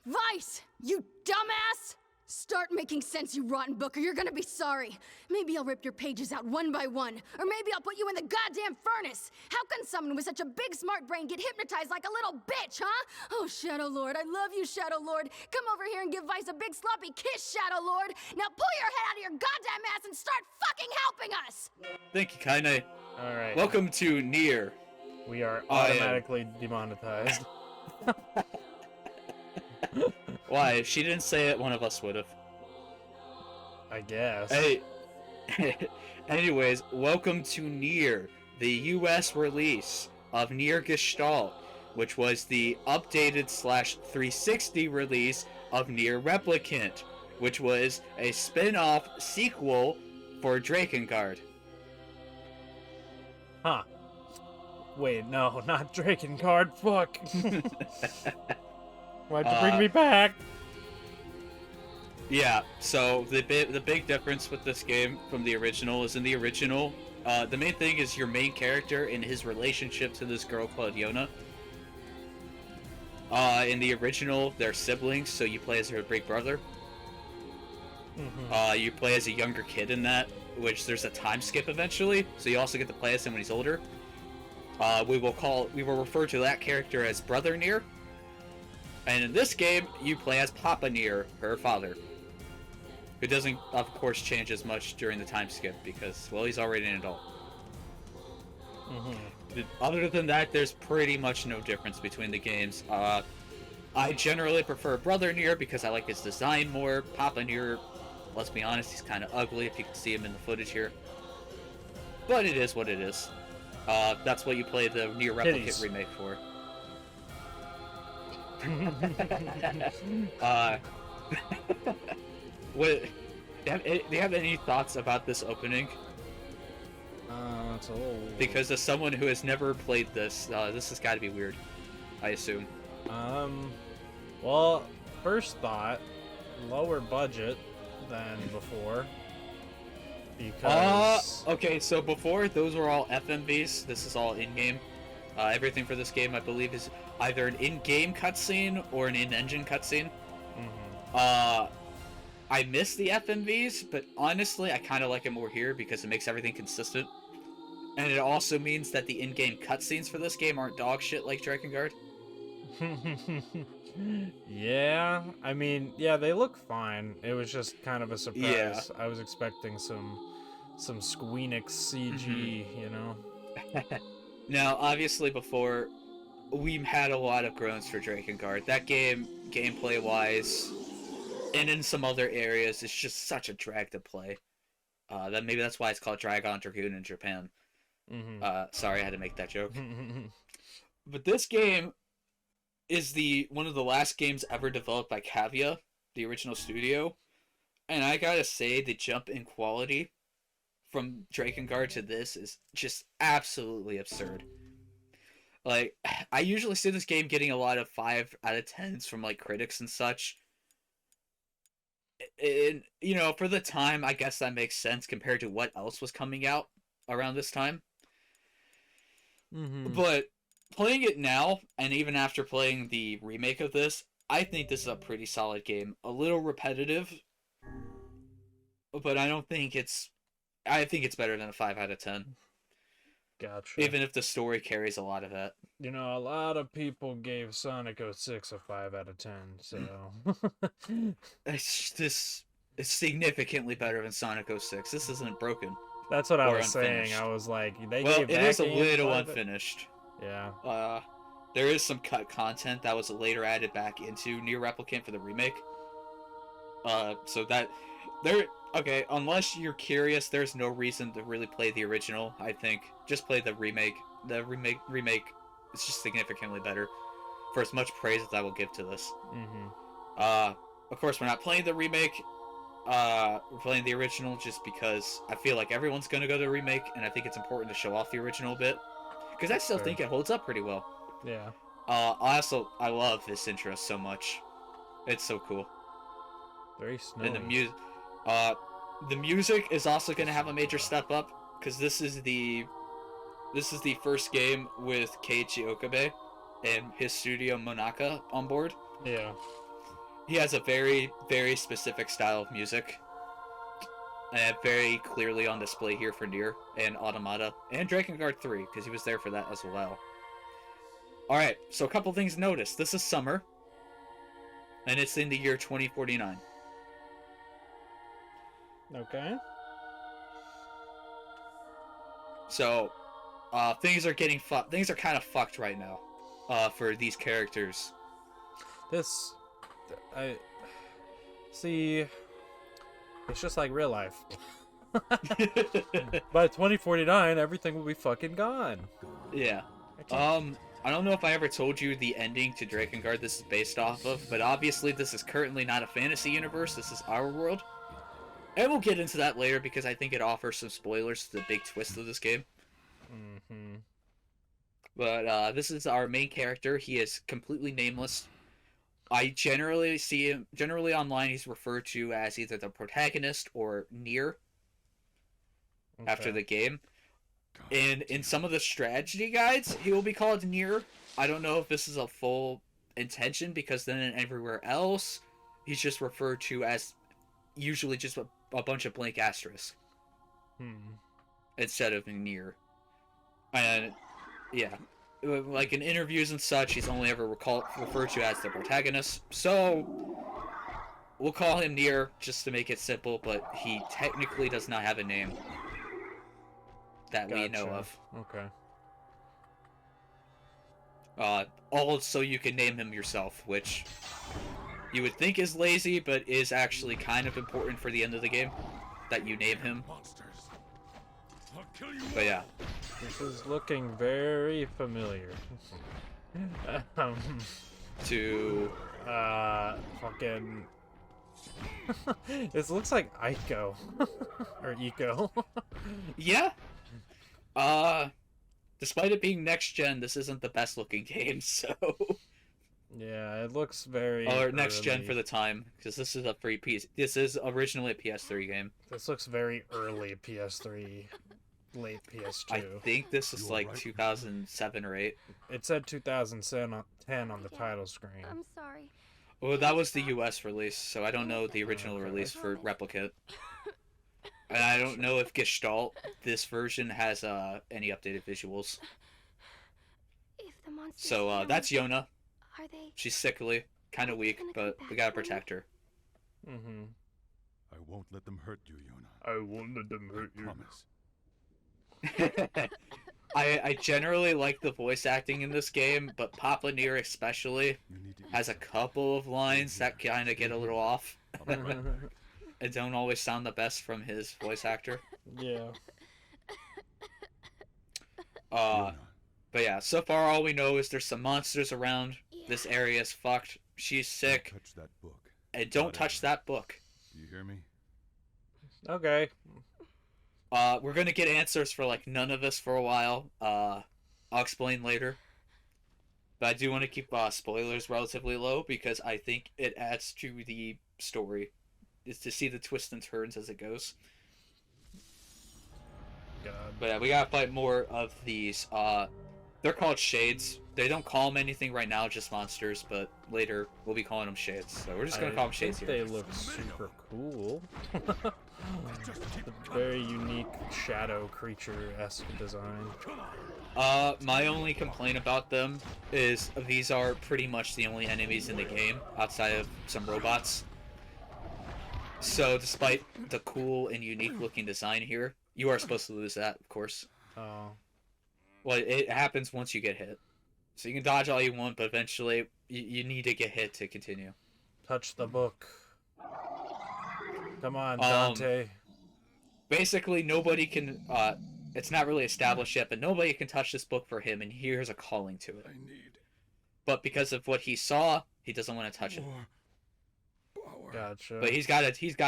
Vice, you dumbass! Start making sense, you rotten book, or you're gonna be sorry. Maybe I'll rip your pages out one by one, or maybe I'll put you in the goddamn furnace. How can someone with such a big smart brain get hypnotized like a little bitch, huh? Oh, Shadow Lord, I love you, Shadow Lord. Come over here and give Vice a big sloppy kiss, Shadow Lord. Now pull your head out of your goddamn ass and start fucking helping us! Thank you, Kaine. Alright. Welcome to Nier. We are automatically demonetized. Why? If she didn't say it, one of us would have. I guess. Hey. Anyways, welcome to Nier, the US release of Nier Gestalt, which was the updated /360 release of Nier Replicant, which was a spin-off sequel for Drakengard. Huh. Wait, no, not Drakengard, fuck. Why'd you bring me back? Yeah, so the big difference with this game from the original is in the original, the main thing is your main character and his relationship to this girl called Yona. In the original, they're siblings, so you play as her big brother. Mm-hmm. You play as a younger kid in that, which there's a time skip eventually, so you also get to play as him when he's older. We will refer to that character as Brother Nier. And in this game, you play as Papa Nier, her father. Who doesn't, of course, change as much during the time skip because, well, he's already an adult. Mm-hmm. Other than that, there's pretty much no difference between the games. I generally prefer Brother Nier because I like his design more. Papa Nier, let's be honest, he's kind of ugly if you can see him in the footage here. But it is what it is. That's what you play the Nier Replicant remake for. What? Do you have any thoughts about this opening? It's a little... Because as someone who has never played this, this has got to be weird, I assume. Well, first thought, lower budget than before. Because... okay, so before, those were all FMVs. This is all in-game. Everything for this game, I believe, is either an in-game cutscene or an in-engine cutscene. Mm-hmm. I miss the FMVs, but honestly, I kind of like it more here because it makes everything consistent. And it also means that the in-game cutscenes for this game aren't dog shit like Drakengard. Yeah, I mean, yeah, they look fine. It was just kind of a surprise. Yeah. I was expecting some Squeenix CG, you know? Now, obviously, before, we had a lot of groans for Drakengard. That game, gameplay-wise, and in some other areas, is just such a drag to play. Maybe that's why it's called Dragon Dragoon in Japan. Mm-hmm. Sorry, I had to make that joke. But this game is one of the last games ever developed by Cavia, the original studio. And I gotta say, the jump in quality from Drakengard to this is just absolutely absurd. Like, I usually see this game getting a lot of 5 out of 10s from, like, critics and such. And, you know, for the time, I guess that makes sense compared to what else was coming out around this time. Mm-hmm. But playing it now, and even after playing the remake of this, I think this is a pretty solid game. A little repetitive, but I think it's better than a 5 out of 10. Gotcha. Even if the story carries a lot of that. You know, a lot of people gave Sonic 06 a 5 out of 10, so... It's significantly better than Sonic 06. This isn't broken. That's what I was unfinished. saying. I was like, they Well, gave it that is a game little 5 unfinished. Yeah. There is some cut content that was later added back into Nier Replicant for the remake. So that... Okay, unless you're curious, there's no reason to really play the original, I think. Just play the remake. The remake is just significantly better. For as much praise as I will give to this. Mm-hmm. Of course, we're not playing the remake. We're playing the original just because I feel like everyone's gonna go to the remake, and I think it's important to show off the original a bit. Because I still think it holds up pretty well. Yeah. I love this intro so much. It's so cool. Very snowy. And the music is also going to have a major step up because this is the first game with Keiichi Okabe and his studio Monaka on board. Yeah. He has a very, very specific style of music. And very clearly on display here for Nier and Automata and Drakengard 3, because he was there for that as well. Alright, so a couple things noticed. This is summer, and it's in the year 2049. Okay. So, things are getting things are kind of fucked right now, for these characters. I see. It's just like real life. By 2049, everything will be fucking gone. Yeah. I don't know if I ever told you the ending to Drakengard this is based off of, but obviously this is currently not a fantasy universe. This is our world. And we'll get into that later because I think it offers some spoilers to the big twist of this game. Mm-hmm. But this is our main character. He is completely nameless. I generally see him, online he's referred to as either the protagonist or Nier after the game. And in some of the strategy guides, he will be called Nier. I don't know if this is a full intention because then everywhere else, he's just referred to as usually just a bunch of blank asterisks instead of Nier. And yeah. Like in interviews and such, he's only ever referred to as the protagonist. So we'll call him Nier just to make it simple, but he technically does not have a name that we know of. Okay. All so you can name him yourself, which you would think is lazy, but is actually kind of important for the end of the game, that you name him. But yeah. This is looking very familiar. To fucking this looks like Ico or Eco. Yeah. Despite it being next gen, this isn't the best looking game, so yeah, it looks very or next gen for the time, because this is a free piece. This is originally a PS3 game. This looks very early PS3. Late PS2. I think this is like 2007 or 8. It said 2010 on the title screen. I'm sorry. Well, that was the US release, so I don't know the original release for Replicant. And I don't know if Gestalt, this version, has any updated visuals. So that's Yona. Are they? She's sickly, kind of weak, but we gotta protect her. Mm-hmm. I won't let them hurt you, Yona. I won't let them hurt you. Promise. I generally like the voice acting in this game, but Papa Nier especially has a couple of lines that kind of get a little off. It don't always sound the best from his voice actor. Yeah. But yeah, so far all we know is there's some monsters around. This area is fucked. She's sick. Don't touch that book. And don't touch that book. Do you hear me? Okay. We're gonna get answers for like none of this for a while. I'll explain later. But I do want to keep spoilers relatively low because I think it adds to the story. Is to see the twists and turns as it goes. God. But yeah, we gotta fight more of these. They're called shades. They don't call them anything right now, just monsters. But later we'll be calling them shades. So we're just gonna call them shades here. They look super cool. Very unique shadow creature-esque design. My only complaint about them is these are pretty much the only enemies in the game outside of some robots. So despite the cool and unique looking design here, you are supposed to lose that, of course. Oh. Well, it happens once you get hit. So you can dodge all you want, but eventually you need to get hit to continue. Touch the book. Come on, Dante. Basically, nobody can, it's not really established yet, but nobody can touch this book for him, and here's a calling to it. But because of what he saw, he doesn't want to touch it. Gotcha. But he's got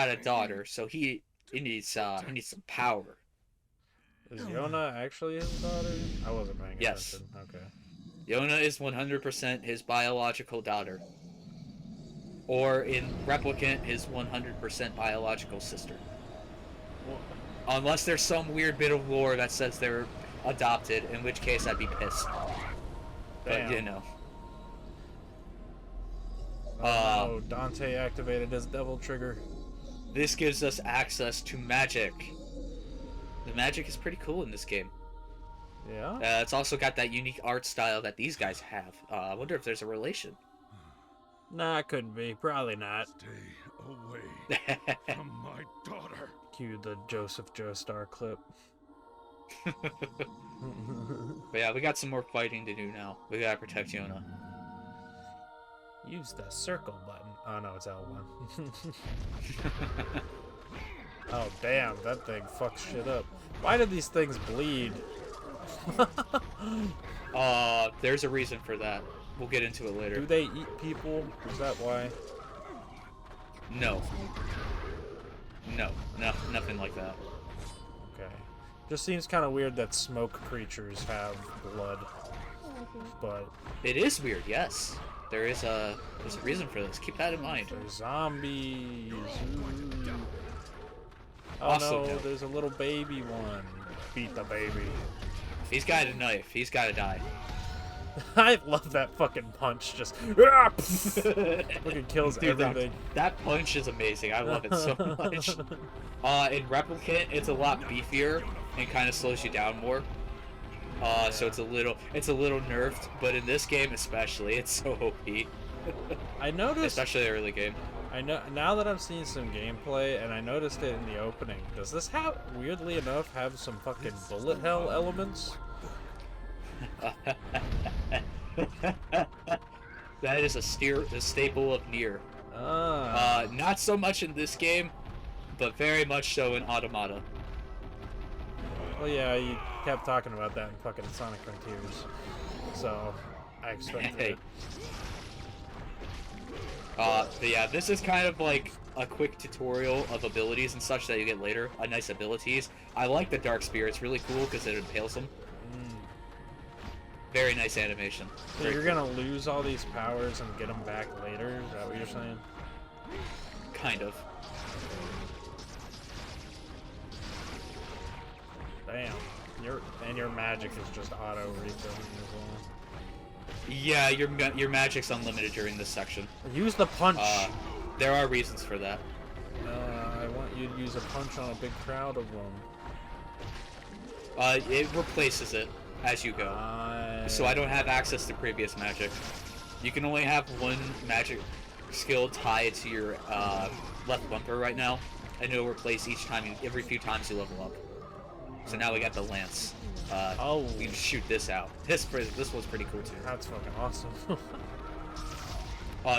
a daughter, so he needs some power. Is Yona actually his daughter? I wasn't paying Yes. attention. Okay. Yona is 100% his biological daughter. Or in Replicant, his 100% biological sister. Unless there's some weird bit of lore that says they're adopted, in which case I'd be pissed. But, Damn. you know. Oh no, Dante activated his devil trigger. This gives us access to magic. The magic is pretty cool in this game. Yeah? It's also got that unique art style that these guys have. I wonder if there's a relation. Nah, it couldn't be. Probably not. Stay away from my daughter. Cue the Joseph Joestar clip. But yeah, we got some more fighting to do now. We gotta protect Yona. Use the circle button. Oh no, it's L1. Oh damn, that thing fucks shit up. Why did these things bleed? There's a reason for that. We'll get into it later. Do they eat people? Is that why? No. No, nothing like that. Okay. Just seems kind of weird that smoke creatures have blood. But It is weird, yes. There's a reason for this. Keep that in mind. they're zombies. Ooh. Oh Also no, no. there's a little baby one. Beat the baby. If he's got a knife, he's gotta die. I love that fucking punch. Just fucking kills Dude, everything. that punch is amazing. I love it so much. In Replicant, it's a lot beefier and kind of slows you down more. So it's a little nerfed, but in this game especially, it's so OP. I noticed. Especially the early game. I know now that I've seen some gameplay, and I noticed it in the opening. Does this have, weirdly enough, have some fucking bullet hell elements? That is a staple of Nier. Ah. Not so much in this game, but very much so in Automata. Well, yeah, you kept talking about that in fucking Sonic Frontiers, so I expected Hey. it. But yeah, this is kind of like a quick tutorial of abilities and such that you get later. Nice abilities. I like the Dark Spear. It's really cool because it impales them. Very nice animation. So Very you're cool. gonna lose all these powers and get them back later? Is that what you're saying? Kind of. Damn. Your magic is just auto refilling as well. Yeah, your magic's unlimited during this section. Use the punch. There are reasons for that. I want you to use a punch on a big crowd of them. It replaces it as you go. So I don't have access to previous magic. You can only have one magic skill tied to your left bumper right now, and it'll replace every few times you level up. So now we got the lance. We can shoot this out. This one's pretty cool too. That's fucking awesome.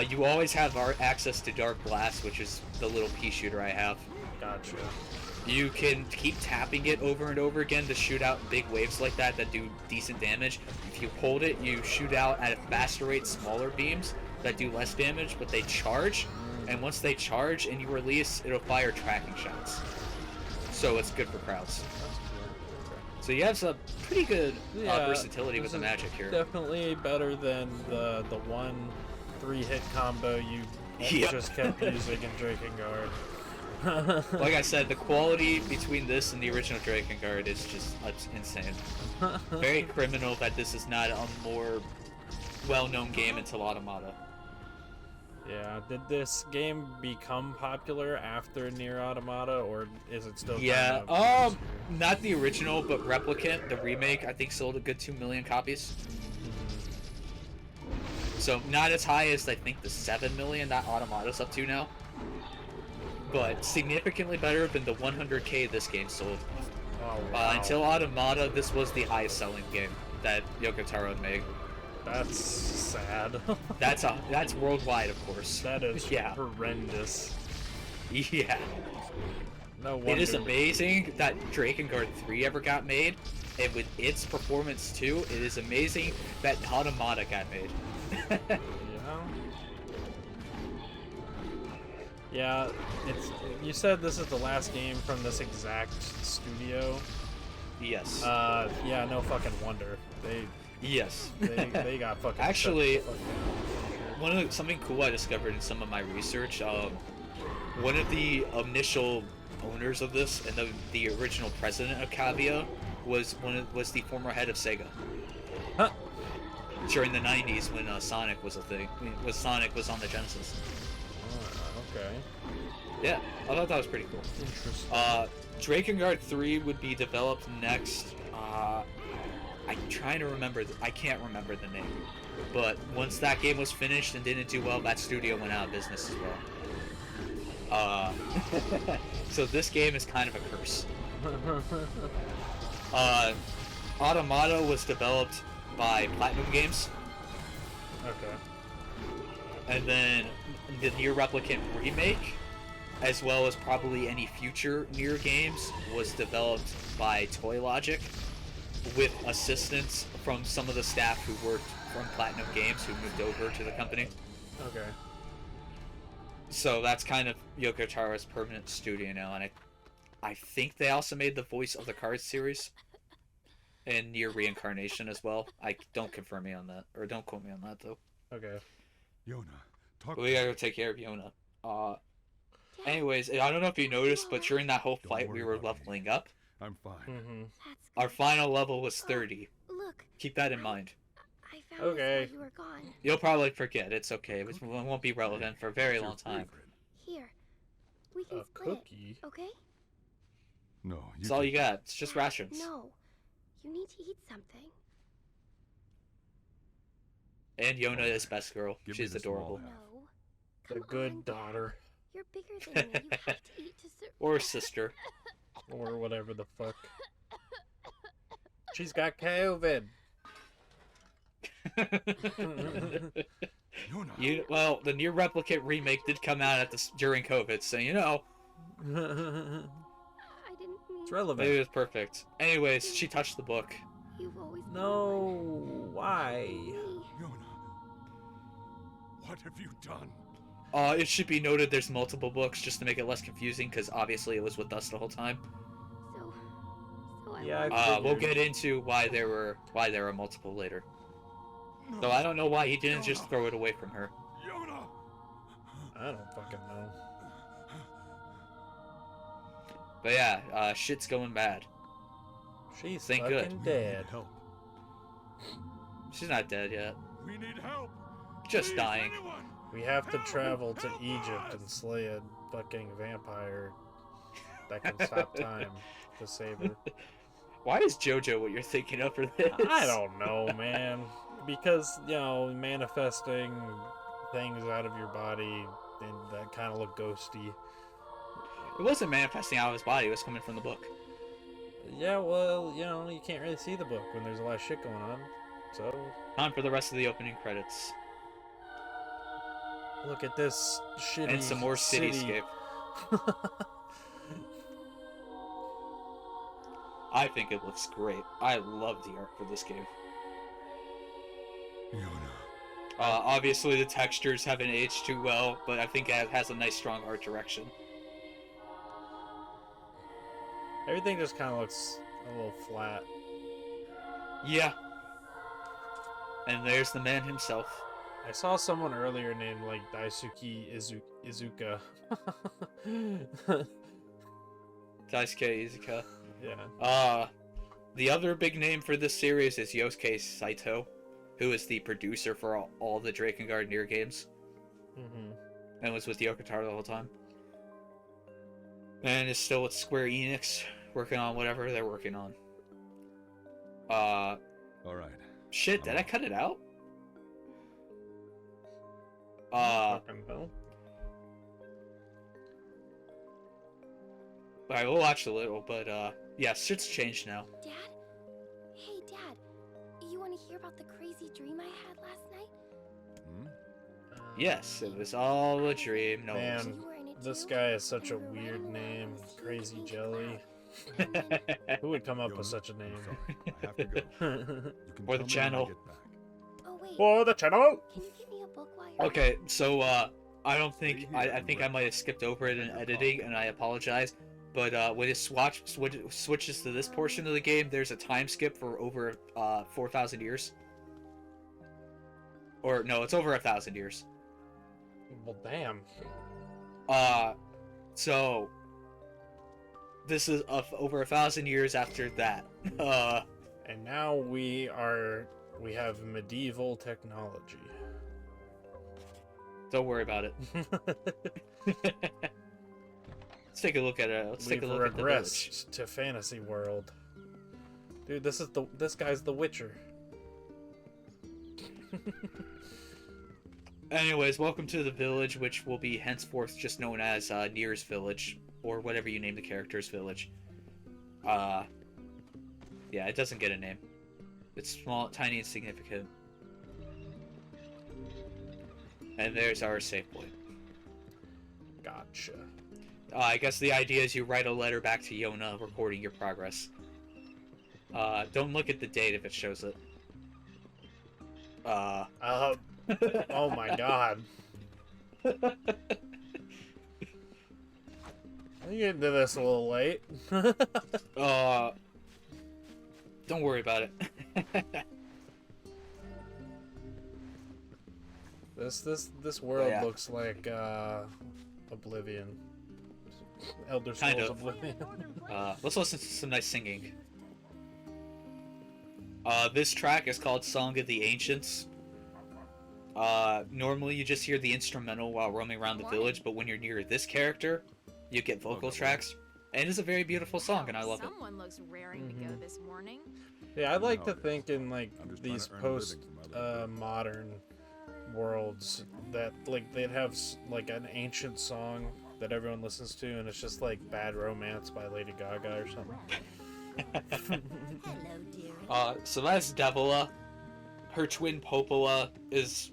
You always have access to Dark Blast, which is the little pea shooter I have. Gotcha. You can keep tapping it over and over again to shoot out big waves like that do decent damage. If you hold it, you shoot out at a faster rate smaller beams that do less damage, but they charge. And once they charge and you release, it'll fire tracking shots. So it's good for crowds. So you have some pretty good versatility with the magic here. Definitely better than the one 3-hit combo you Yep. just kept using in Drakengard. Like I said, the quality between this and the original Drakengard is just insane. Very criminal that this is not a more well-known game until Automata. Yeah, did this game become popular after Nier Automata, or is it still Yeah, kind of not the original, but Replicant, the remake, I think sold a good 2 million copies. So not as high as I think the 7 million that Automata's up to now, but significantly better than the 100K this game sold. Oh, wow. Until Automata, this was the highest selling game that Yoko Taro had made. That's sad. That's worldwide, of course. That is Yeah. horrendous. Yeah. No wonder. It is amazing that Drakengard 3 ever got made, and with its performance too, it is amazing that Automata got made. Yeah, it's. You said this is the last game from this exact studio. Yes. Yeah, no fucking wonder. Yes. They got fucking. Actually, shut the fuck something cool I discovered in some of my research. One of the initial owners of this and the original president of Cavia was the former head of Sega. Huh. during the 90s when Sonic was a thing. When Sonic was on the Genesis. Okay. Yeah, I thought that was pretty cool. Interesting. Drakengard 3 would be developed next. I'm trying to remember. I can't remember the name. But once that game was finished and didn't do well, that studio went out of business as well. So this game is kind of a curse. Automata was developed by Platinum Games. Okay. And then the Nier Replicant remake, as well as probably any future Nier games, was developed by Toy Logic, with assistance from some of the staff who worked from Platinum Games who moved over to the company. Okay. So that's kind of Yoko Taro's permanent studio now, and I think they also made the voice of the Cards series and Nier Reincarnation as well. I don't confirm me on that, or don't quote me on that though. Okay. Yona, talk. But we gotta go take care of Yona. Anyways, I don't know if you noticed, but during that whole fight we were leveling up. I'm fine. Mm-hmm. Our final level was 30. Look, Keep that in mind. I found Okay. this while you were gone. You'll probably forget. It's okay. It won't be relevant for a very long time. Here, we can A split cookie? it, okay? No, That's all you got. It's just Dad, rations. No, you need to eat something. And Yona is best girl. Give me She's the small adorable. half. No. The Come good on, Dad. daughter. You're bigger than me. You have to eat to survive. Or sister. Or whatever the fuck. She's got COVID. Yona. Well, the Nier Replicant remake did come out during COVID, so you know, I didn't mean. It's relevant. maybe it was perfect. Anyways, she touched the book. You've always been No, why? me. Yona. What have you done? It should be noted there's multiple books just to make it less confusing, because obviously it was with us the whole time. So I Yeah, want- We'll get into why there were multiple later. So I don't know why he didn't just throw it away from her. Yona. I don't fucking know. But yeah, shit's going bad. She's Thank fucking good. We need dead. help. She's not dead yet. We need help. Just Please, dying. anyone. We have to Help! travel to Help Egypt us! and slay a fucking vampire that can stop time to save her. Why is JoJo what you're thinking of for this? I don't know, man. Because, you know, manifesting things out of your body and that kind of look ghosty. It wasn't manifesting out of his body, it was coming from the book. Yeah, well, you know, you can't really see the book when there's a lot of shit going on. So, Time for the rest of the opening credits. look at this shitty And some more city. cityscape. I think it looks great. I love the art for this game. Yona. Obviously the textures haven't aged too well, but I think it has a nice strong art direction. Everything just kind of looks a little flat. Yeah. And there's the man himself. I saw someone earlier named like Daisuke Izuka. Daisuke Izuka. Yeah. The other big name for this series is Yosuke Saito, who is the producer for all the Drakengard Nier games, Mm-hmm. and was with Yoko Taro the whole time. And is still with Square Enix, working on whatever they're working on. All right. Shit, did I cut it out? Fucking hell. Alright, we'll watch a little, but yeah, shit's changed now. Dad? Hey, Dad. You want to hear about the crazy dream I had last night? Hmm? Yes, it was all a dream. No, it Man, You were in it this too? guy is such a And we were weird riding around name. on this huge Crazy pink Jelly. wasn't. Who would come up with Yona, such a I'm name? sorry. I have to go. You can For the tell me when I channel. get back. Oh, wait. For the channel! Can you give me a book while you're Okay, so I don't think Stay I here, think I Brett. might have skipped over it in editing, and I apologize. But when it switches to this portion of the game, there's a time skip for over 4,000 years. Or no, it's over 1,000 years. Well, damn. So this is over 1,000 years after that. And now we are we have medieval technology. Don't worry about it. Let's take a look at it. Let's take a look at the village. Regressed to fantasy world. Dude, this guy's the Witcher. Anyways, welcome to the village, which will be henceforth just known as Nier's Village, or whatever you name the character's village. Yeah, it doesn't get a name. It's small, tiny, insignificant. And there's our save point. Gotcha. I guess the idea is you write a letter back to Yona recording your progress. Don't look at the date if it shows it. Oh my god. You get into this a little late. Don't worry about it. This world looks like Oblivion. Elder Scrolls Kind of. Oblivion. Let's listen to some nice singing. This track is called Song of the Ancients. Normally you just hear the instrumental while roaming around the village, but when you're near this character, you get vocal tracks. And it's a very beautiful song, and I love it. Someone looks raring to go this morning. Yeah, I'd like to think in like these post modern worlds that like they'd have like an ancient song that everyone listens to, and it's just like Bad Romance by Lady Gaga or something. So that's Devila. Her twin Popola is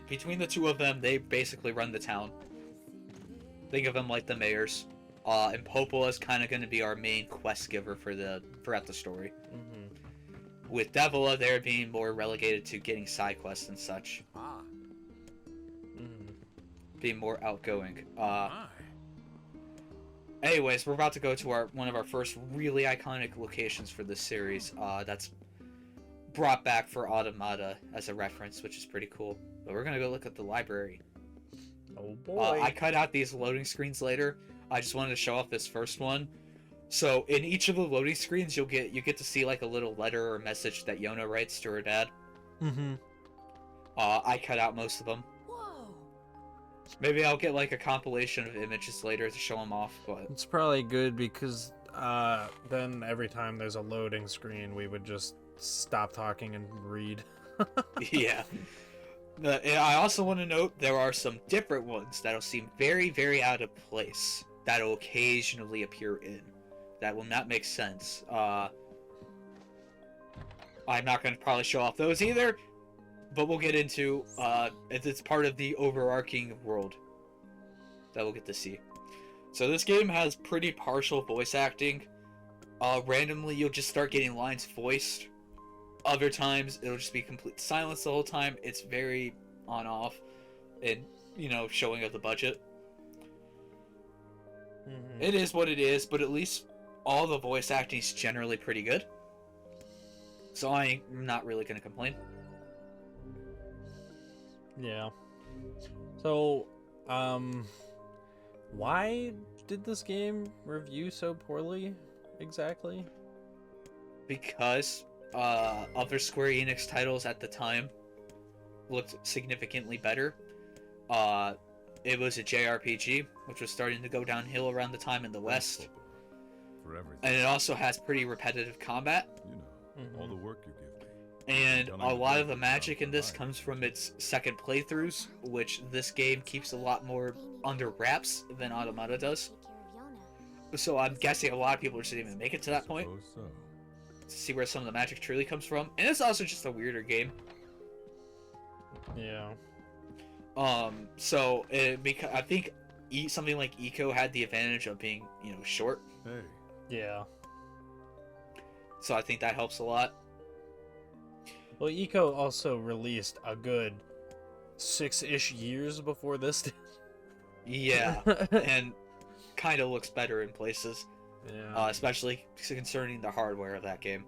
between the two of them, they basically run the town. Think of them like the mayors. And Popola is kind of going to be our main quest giver throughout the story. Mm-hmm. With Devila, they're being more relegated to getting side quests and such. Being more outgoing. Anyways, we're about to go to one of our first really iconic locations for this series. That's brought back for Automata as a reference, which is pretty cool. But we're gonna go look at the library. Oh boy! I cut out these loading screens later. I just wanted to show off this first one. So in each of the loading screens, you get to see like a little letter or message that Yona writes to her dad. Mm-hmm. I cut out most of them. Maybe I'll get like a compilation of images later to show them off, but It's probably good because then every time there's a loading screen, we would just stop talking and read. yeah. And I also want to note there are some different ones that'll seem very, very out of place that'll occasionally appear in. That will not make sense. I'm not going to probably show off those either, but we'll get into it's part of the overarching world that we'll get to see. So this game has pretty partial voice acting. Randomly you'll just start getting lines voiced. Other times it'll just be complete silence the whole time. It's very on-off and, showing of the budget. Mm-hmm. It is what it is, but at least all the voice acting is generally pretty good. So I'm not really going to complain. Yeah. So, why did this game review so poorly, exactly? Because other Square Enix titles at the time looked significantly better. It was a JRPG, which was starting to go downhill around the time in the West. And it also has pretty repetitive combat. All the work you give me. And a lot of the magic in this comes from its second playthroughs, which this game keeps a lot more under wraps than Automata does. So I'm guessing a lot of people just didn't even make it to that point to see where some of the magic truly comes from. And it's also just a weirder game. Yeah. So because I think something like Eco had the advantage of being, short. Hey. Yeah. So I think that helps a lot. Well, Eco also released a good 6-ish years before this did. Yeah, and kind of looks better in places. Yeah. Especially concerning the hardware of that game.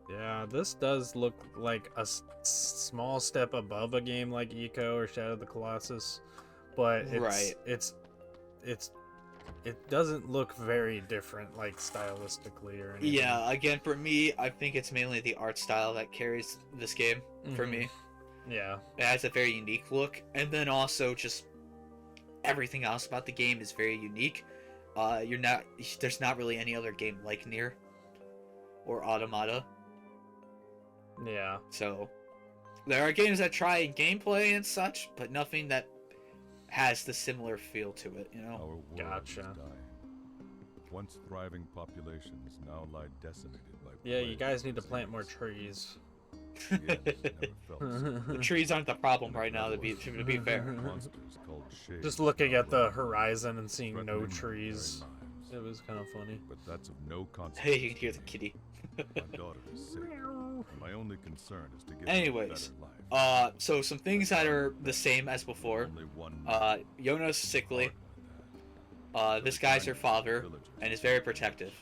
Yeah, this does look like a small step above a game like Eco or Shadow of the Colossus, but it's it doesn't look very different, like stylistically or anything. Yeah, again, for me, I think it's mainly the art style that carries this game for me. Yeah. It has a very unique look, and then also just everything else about the game is very unique. There's not really any other game like Nier or Automata. Yeah. So there are games that try gameplay and such, but nothing that has the similar feel to it, you know? Our world Gotcha. is dying. Once thriving populations now lie decimated by Yeah, you plague guys need to and plant more disease. trees. Yes, never felt so. The trees aren't the problem right now, to be fair. Monsters called shades Just looking at the outward, horizon and seeing no threatening our trees. very It lives. was kind of funny. But that's of no consequence. Hey, you can hear the kitty. My daughter is sick. And my only concern is to give Anyways, her a better life. So some things that are the same as before. Only one Yona's sickly. hard This guy's her father, and is very protective.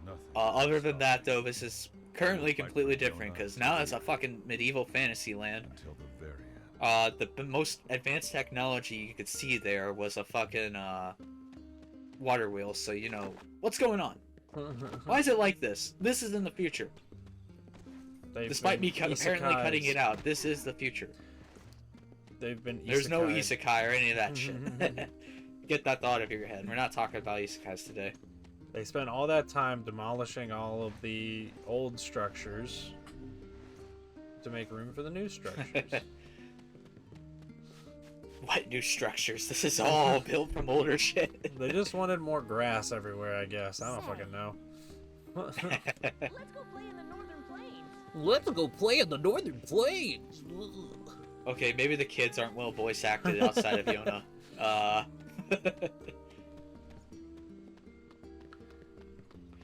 Nothing Other than stops that, though, this is currently completely different, because now it's a fucking medieval fantasy land. until the very end. The most advanced technology you could see there was a fucking, water wheel, so, you know, what's going on? Why is it like this? This is in the future. They've Despite me been apparently cutting isekais. it out, this is the future. They've been There's no isekai'd. isekai or any of that shit. Get that thought out of your head. We're not talking about isekais today. They spent all that time demolishing all of the old structures to make room for the new structures. What new structures? This is all built from older shit. They just wanted more grass everywhere, I guess. I don't fucking know. Let's go play in the northern plains. Let's go play in the northern plains. Okay, maybe the kids aren't well voice acted outside of Yona.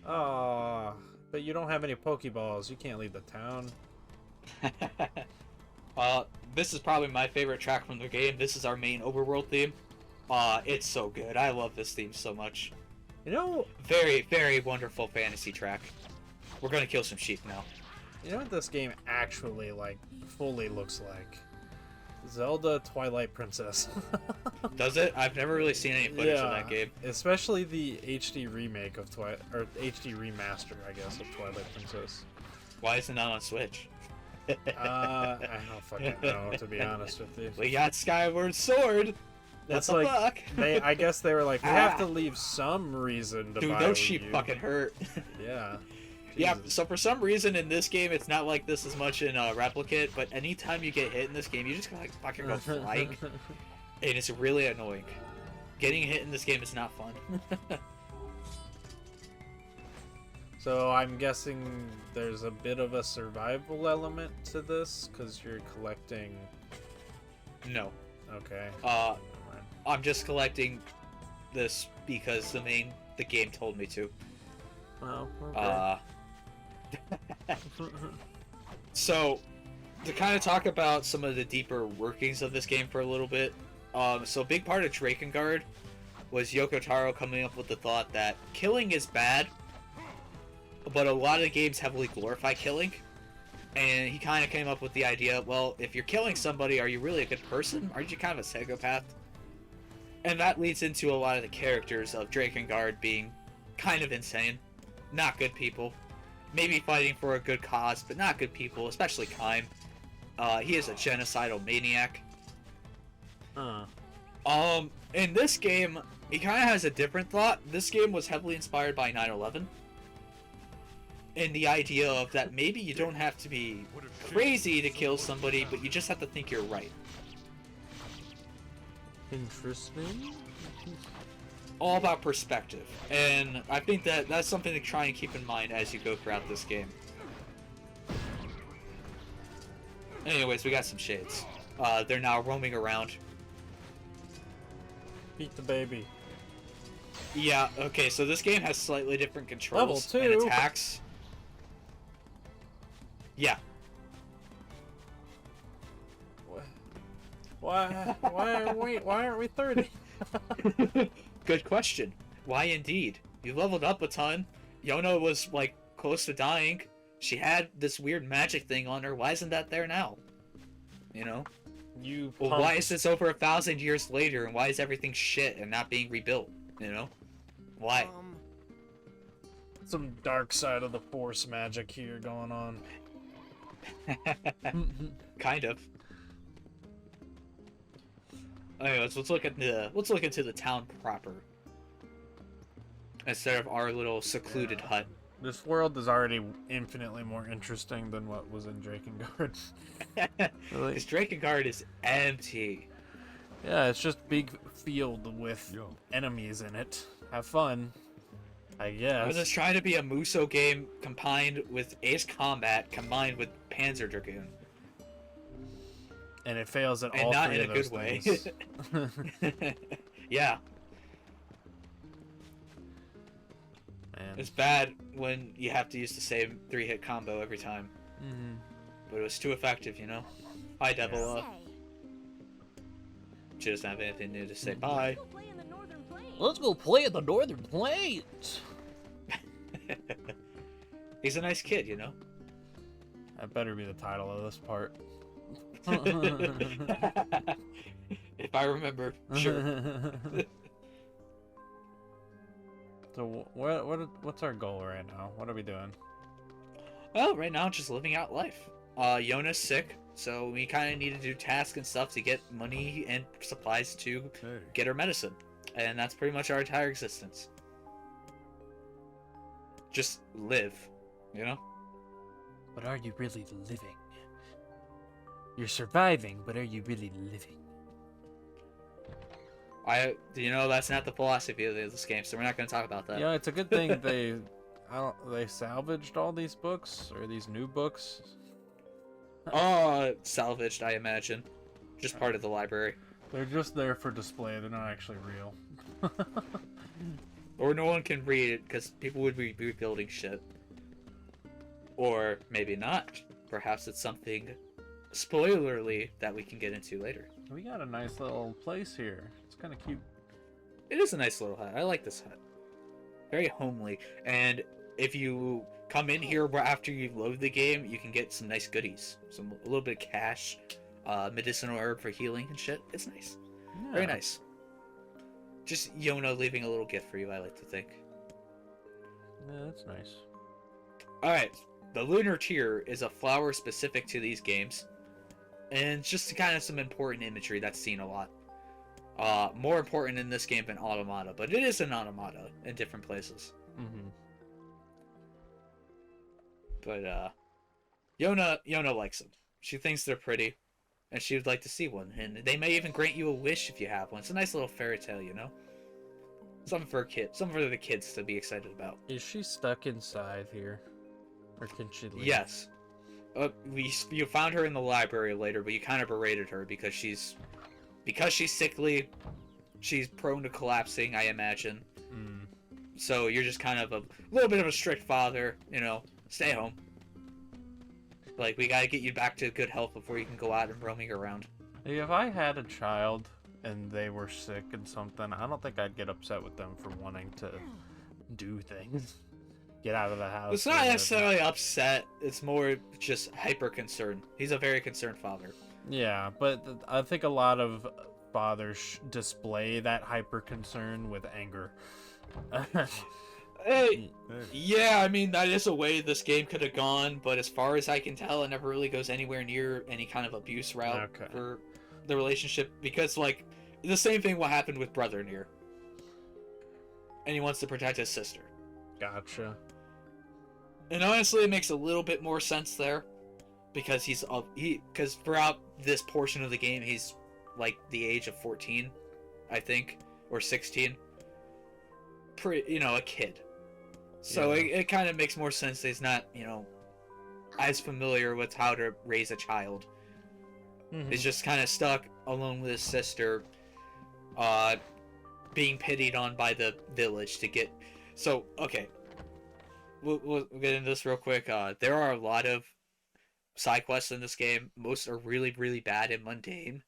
Aw, but you don't have any Pokeballs. You can't leave the town. This is probably my favorite track from the game. This is our main overworld theme. It's so good. I love this theme so much. You know, Very, very wonderful fantasy track. We're gonna kill some sheep now. you know what this game actually, like, fully looks like? Zelda Twilight Princess. Does it? I've never really seen any footage of that game. Especially the HD remake of Twilight, or HD remaster, I guess, of Twilight Princess. Why is it not on Switch? I don't fucking know, to be honest with you. We got Skyward Sword. What That's the like fuck? I guess they were like, we have to leave some reason to Dude, buy those Wii sheep U. fucking hurt. Yeah. Yeah, Jesus. so for some reason in this game, it's not like this as much in Replicant, but anytime you get hit in this game, you just like fucking go flying, and it's really annoying. Getting hit in this game is not fun. So I'm guessing there's a bit of a survival element to this, because you're collecting... No. Okay. Uh, Never mind. I'm just collecting this because the game told me to. Well, okay. So, to kind of talk about some of the deeper workings of this game for a little bit, so a big part of Drakengard was Yoko Taro coming up with the thought that killing is bad, but a lot of the games heavily glorify killing, and he kind of came up with the idea, well, if you're killing somebody, are you really a good person? Aren't you kind of a psychopath? And that leads into a lot of the characters of Drakengard being kind of insane. Not good people. Maybe fighting for a good cause, but not good people, especially Kaim. He is a genocidal maniac. In this game, he kind of has a different thought. This game was heavily inspired by 9/11. And the idea of that maybe you don't have to be crazy to kill somebody, but you just have to think you're right. Interesting. All about perspective, and I think that that's something to try and keep in mind as you go throughout this game. Anyways, we got some shades. They're now roaming around. Beat the baby. Yeah, okay, so this game has slightly different controls Level and 2. attacks. Yeah. Why aren't we 30? Good question. Why indeed? You leveled up a ton. Yona was, like, close to dying. She had this weird magic thing on her. Why isn't that there now? You know? You Well, why is this over 1,000 years later, and why is everything shit and not being rebuilt? You know? Why? Some dark side of the Force magic here going on. Kind of. Anyways, let's look into the town proper. Instead of our little secluded hut. This world is already infinitely more interesting than what was in Drakengard. Really? This Drakengard is empty. Yeah, it's just big field with enemies in it. Have fun, I guess. I was just trying to be a Muso game combined with Ace Combat combined with Panzer Dragoon. And it fails at And all not three in of a those good way. things. Yeah. Man. It's bad when you have to use the same 3-hit combo every time. Mhm. But it was too effective, you know? Hi, Debola. She doesn't have anything new to say bye. Go play in the northern plains. Let's go play in the Northern Plains. He's a nice kid, you know? That better be the title of this part. If I remember, sure. So what's our goal right now? What are we doing? Well, right now, just living out life. Yona's sick, so we kind of need to do tasks and stuff to get money and supplies to get her medicine. And that's pretty much our entire existence. Just live, you know? But are you really living? You're surviving, but are you really living? That's not the philosophy of this game, so we're not going to talk about that. Yeah, it's a good thing they salvaged all these books or these new books. Salvaged, I imagine. Just part of the library. They're just there for display. They're not actually real. Or no one can read it because people would be rebuilding shit. Or maybe not. Perhaps it's something spoilerly that we can get into later. We got a nice little place here. It's kind of cute. It is a nice little hut. I like this hut. Very homely. And if you come in here after you load the game, you can get some nice goodies. A little bit of cash, medicinal herb for healing and shit. It's nice. Yeah. Very nice. Just Yona leaving a little gift for you, I like to think. Yeah, that's nice. Alright, the Lunar Tier is a flower specific to these games. And just kind of some important imagery that's seen a lot. More important in this game than Automata, but it is an Automata in different places. Mm-hmm. But, Yona likes them. She thinks they're pretty, and she would like to see one. And they may even grant you a wish if you have one. It's a nice little fairy tale, you know? Something for a kid. Something for the kids to be excited about. Is she stuck inside here? Or can she leave? Yes. You found her in the library later, but you kind of berated her because she's sickly. She's prone to collapsing, I imagine. Mm. So you're just kind of a little bit of a strict father, you know. Stay home. Like, we gotta get you back to good health before you can go out and roaming around. Hey, if I had a child and they were sick and something, I don't think I'd get upset with them for wanting to do things. Get out of the house. It's not necessarily upset. It's more just hyper concerned. He's a very concerned father. Yeah, but I think a lot of fathers display that hyper concern with anger. Hey, yeah, I mean, that is a way this game could have gone, but as far as I can tell, it never really goes anywhere near any kind of abuse route for the relationship, because, like, the same thing what happened with Brother Nier. And he wants to protect his sister. Gotcha. And honestly, it makes a little bit more sense there, because because throughout this portion of the game, he's, like, the age of 14, I think, or 16. A kid. So yeah. it kind of makes more sense that he's not, as familiar with how to raise a child. Mm-hmm. He's just kind of stuck alone with his sister, being pitied on by the village to get... So, okay. We'll get into this real quick. There are a lot of side quests in this game. Most are really, really bad and mundane.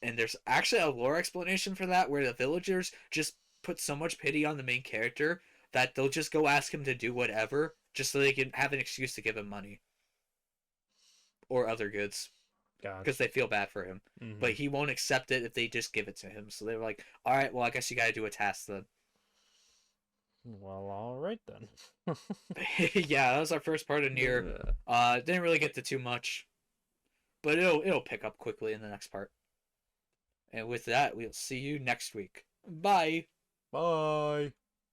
And there's actually a lore explanation for that, where the villagers just put so much pity on the main character that they'll just go ask him to do whatever just so they can have an excuse to give him money or other goods. Gotcha. because they feel bad for him. Mhm. But he won't accept it if they just give it to him. So they're like, all right, well, I guess you got to do a task then. Well, all right then. Yeah, that was our first part of Nier. Didn't really get to too much, but it'll pick up quickly in the next part. And with that, we'll see you next week. Bye. Bye.